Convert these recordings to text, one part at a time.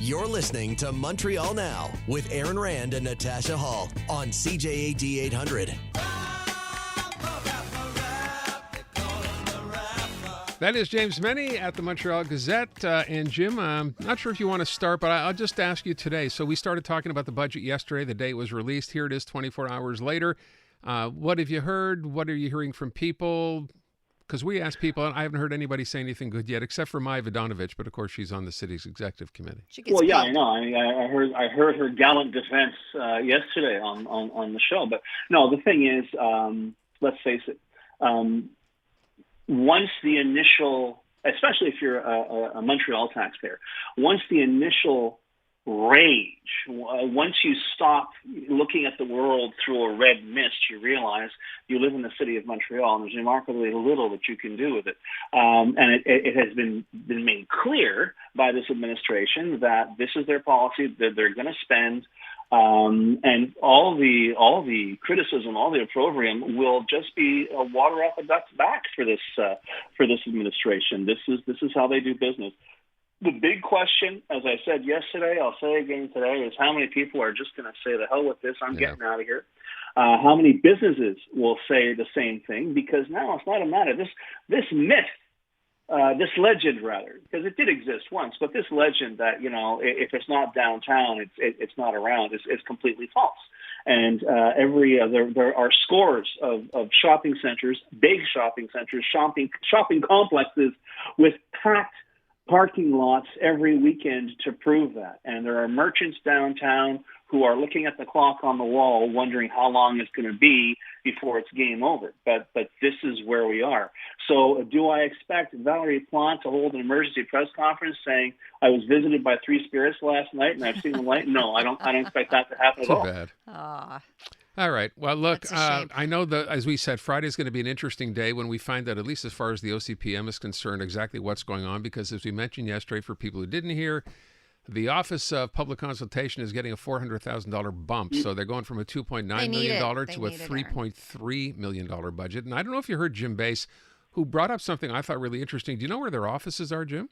You're listening to Montreal Now with Aaron Rand and Natasha Hall on CJAD 800. That is James MENNIE at the Montreal Gazette. And Jim, I'm not sure if you want to start, but I'll just ask you today. So we started talking about the budget yesterday, the day it was released. Here it is 24 hours later. What have you heard? What are you hearing from people? Because we asked people, and I haven't heard anybody say anything good yet, except for Maya Vodanovich, but of course she's on the city's executive committee. Well, yeah, I know. I heard her gallant defense yesterday on the show. But no, the thing is, let's face it. Once the initial, especially if you're a Montreal taxpayer, once the initial rage, once you stop looking at the world through a red mist, you realize you live in the city of Montreal, and there's remarkably little that you can do with it. And it has been made clear by this administration that this is their policy, that they're going to spend. And all the criticism, all the opprobrium will just be water off a duck's back for this administration. This is how they do business. The big question, as I said yesterday, I'll say again today, is how many people are just going to say, the hell with this, I'm getting out of here. How many businesses will say the same thing? Because now it's not a matter. This myth, this legend rather, because it did exist once, but this legend that, if it's not downtown, it's not around, is completely false. And there are scores of shopping centers, big shopping centers, shopping complexes with packed parking lots every weekend to prove that. And there are merchants downtown who are looking at the clock on the wall wondering how long it's going to be before it's game over. But this is where we are. So do I expect Valerie Plante to hold an emergency press conference saying, I was visited by three spirits last night and I've seen the light? No, I don't expect that to happen at all. Too bad. All right. Well, look, I know that, as we said, Friday is going to be an interesting day when we find out, at least as far as the OCPM is concerned, exactly what's going on. Because as we mentioned yesterday, for people who didn't hear, the Office of Public Consultation is getting a $400,000 bump. So they're going from a $2.9 million to a $3.3 million budget. And I don't know if you heard Jim Bass, who brought up something I thought really interesting. Do you know where their offices are, Jim?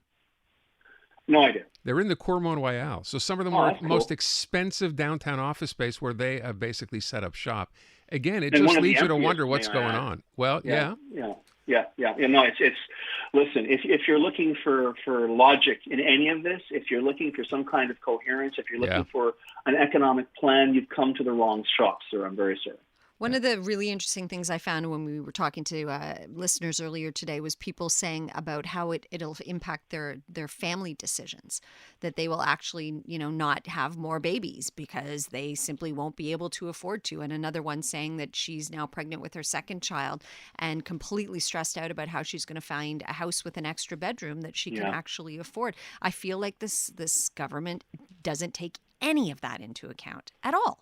No idea. They're in the Cour Mont-Royal. So some of the most expensive downtown office space where they have basically set up shop. Again, it just leads you to wonder what's going on. Well, yeah. No, it's listen, if you're looking for logic in any of this, if you're looking for some kind of coherence, if you're looking for an economic plan, you've come to the wrong shop, sir. I'm very sorry. One of the really interesting things I found when we were talking to listeners earlier today was people saying about how it'll impact their family decisions, that they will actually, not have more babies because they simply won't be able to afford to. And another one saying that she's now pregnant with her second child and completely stressed out about how she's going to find a house with an extra bedroom that she can actually afford. I feel like this government doesn't take any of that into account at all.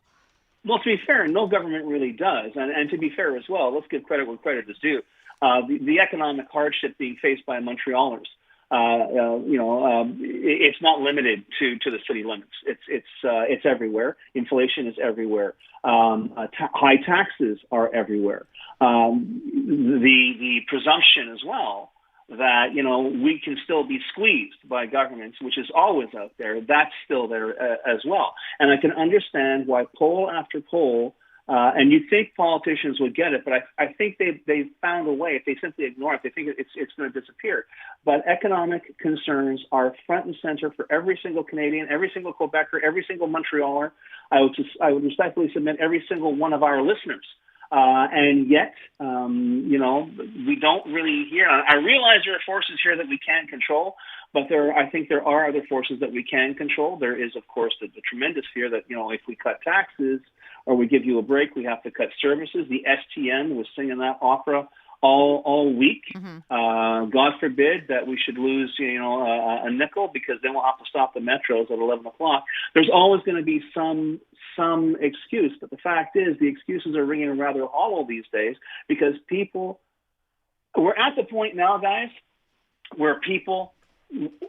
Well, to be fair, no government really does. And to be fair as well, let's give credit where credit is due. The economic hardship being faced by Montrealers, it's not limited to the city limits. It's everywhere. Inflation is everywhere. High taxes are everywhere. The presumption as well that, we can still be squeezed by governments, which is always out there, that's still there as well. And I can understand why poll after poll, and you'd think politicians would get it, but I think they've found a way. If they simply ignore it, they think it's going to disappear. But economic concerns are front and center for every single Canadian, every single Quebecer, every single Montrealer. I would respectfully submit every single one of our listeners. And yet, we don't really hear. I realize there are forces here that we can't control, but I think there are other forces that we can control. There is, of course, the tremendous fear that, if we cut taxes or we give you a break, we have to cut services. The STM was singing that opera all week. Mm-hmm. God forbid that we should lose, a nickel, because then we'll have to stop the metros at 11 o'clock. There's always going to be some excuse, but the fact is the excuses are ringing rather hollow these days, because we're at the point now, guys, where people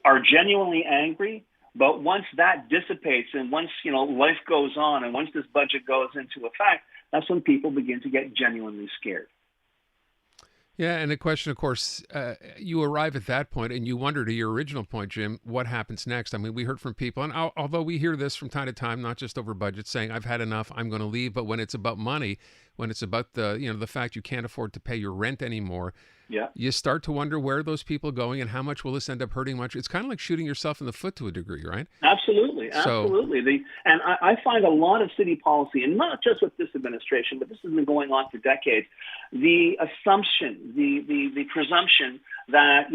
are genuinely angry. But once that dissipates and once, life goes on and once this budget goes into effect, that's when people begin to get genuinely scared. Yeah, and the question, of course, you arrive at that point and you wonder, to your original point, Jim, what happens next? I mean, we heard from people, and although we hear this from time to time, not just over budget, saying, I've had enough, I'm going to leave. But when it's about money, when it's about the fact you can't afford to pay your rent anymore, you start to wonder where are those people going and how much will this end up hurting much. It's kind of like shooting yourself in the foot to a degree, right? Absolutely. And I find a lot of city policy, and not just with this administration, but this has been going on for decades, the assumption, the presumption that,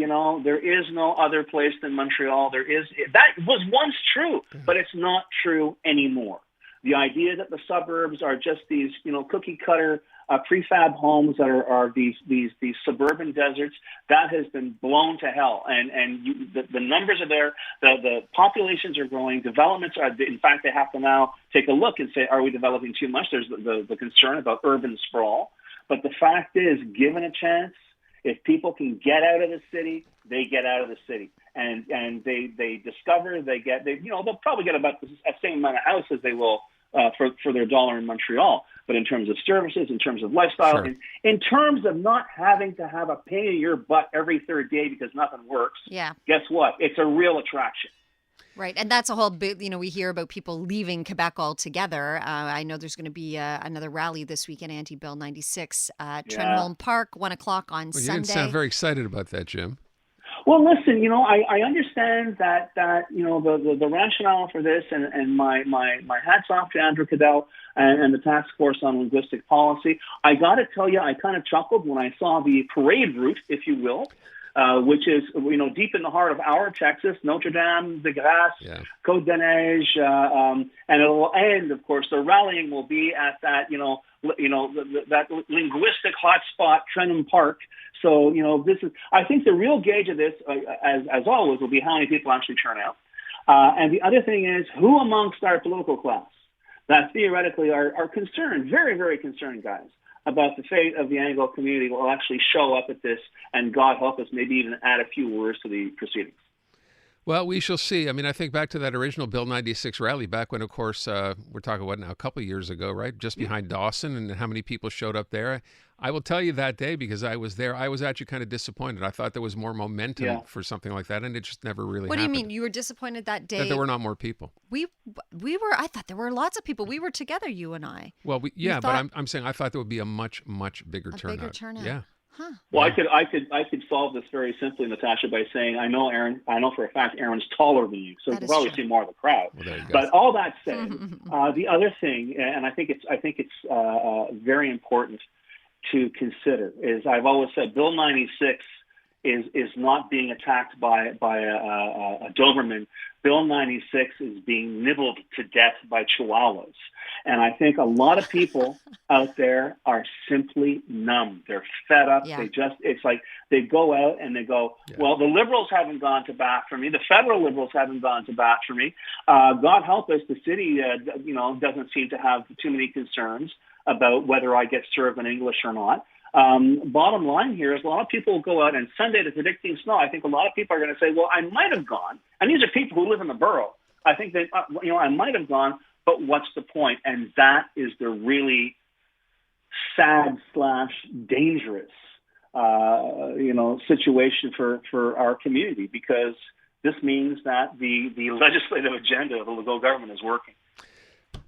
there is no other place than Montreal. That was once true, but it's not true anymore. The idea that the suburbs are just these, cookie cutter prefab homes that are these suburban deserts, that has been blown to hell. The numbers are there. The populations are growing. Developments are, in fact, they have to now take a look and say, are we developing too much? There's the concern about urban sprawl. But the fact is, given a chance, if people can get out of the city, they get out of the city. And they discover, they'll probably get about the same amount of house as they will for their dollar in Montreal. But in terms of services, in terms of lifestyle, Sure. in terms of not having to have a pain in your butt every third day because nothing works, guess what? It's a real attraction. Right. And that's a whole big, we hear about people leaving Quebec altogether. I know there's going to be another rally this weekend, Anti-Bill 96, at Trenholm Park, 1 o'clock on Sunday. You didn't sound very excited about that, Jim. Well, listen, I understand that the rationale for this, and my hats off to Andrew Cadell and the Task Force on Linguistic Policy. I got to tell you, I kind of chuckled when I saw the parade route, if you will, which is deep in the heart of our Texas, Notre Dame, de Grasse, Côte de Neige, and it will end. Of course, the rallying will be at that that linguistic hotspot, Trenholm Park. So, this is, I think the real gauge of this, as always, will be how many people actually turn out. And the other thing is, who amongst our political class that theoretically are concerned, very, very concerned, guys, about the fate of the Anglo community will actually show up at this, and God help us, maybe even add a few words to the proceedings. Well, we shall see. I mean, I think back to that original Bill 96 rally back when, of course, we're talking, a couple of years ago, right? Just behind Dawson, and how many people showed up there. I will tell you that day, because I was there, I was actually kind of disappointed. I thought there was more momentum for something like that, and it just never really happened. What do you mean? You were disappointed that day? That there were not more people. We were, I thought there were lots of people. We were together, you and I. Well, but I'm saying I thought there would be a much, much bigger turnout. Bigger turnout. Yeah. Huh. Well, I could solve this very simply, Natasha, by saying I know for a fact Aaron's taller than you, so you can probably see more of the crowd. Well, there you go. But all that said, the other thing, and I think it's very important to consider, is I've always said Bill 96 is not being attacked by a Doberman. Bill 96 is being nibbled to death by Chihuahuas. And I think a lot of people out there are simply numb. They're fed up. Yeah. It's like they go out and they go, well, the Liberals haven't gone to bat for me. The federal Liberals haven't gone to bat for me. God help us, the city, doesn't seem to have too many concerns about whether I get served in English or not. Bottom line here is a lot of people will go out, and Sunday they're predicting snow. I think a lot of people are going to say, well, I might have gone. And these are people who live in the borough. I think that, I might have gone, but what's the point? And that is the really sad / dangerous, situation for our community, because this means that the legislative agenda of the Legault government is working.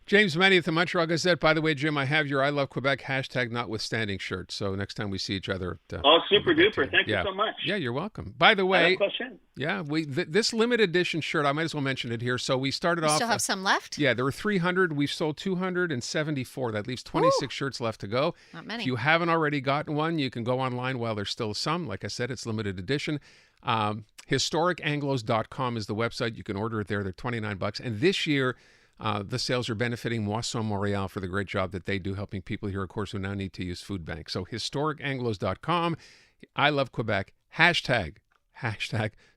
James MENNIE at the Montreal Gazette. By the way, Jim, I have your I Love Quebec #notwithstanding shirt. So next time we see each other. Super duper. Thank you so much. Yeah, you're welcome. By the way, question. Yeah, this limited edition shirt, I might as well mention it here. So we started off. Still have some left? Yeah, there were 300. We've sold 274. That leaves 26 shirts left to go. Not many. If you haven't already gotten one, you can go online while there's still some. Like I said, it's limited edition. HistoricAnglos.com is the website. You can order it there. They're $29. And this year, the sales are benefiting Montreal for the great job that they do helping people here, of course, who now need to use food banks. So historicanglos.com, I Love Quebec,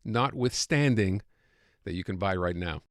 #notwithstanding, that you can buy right now.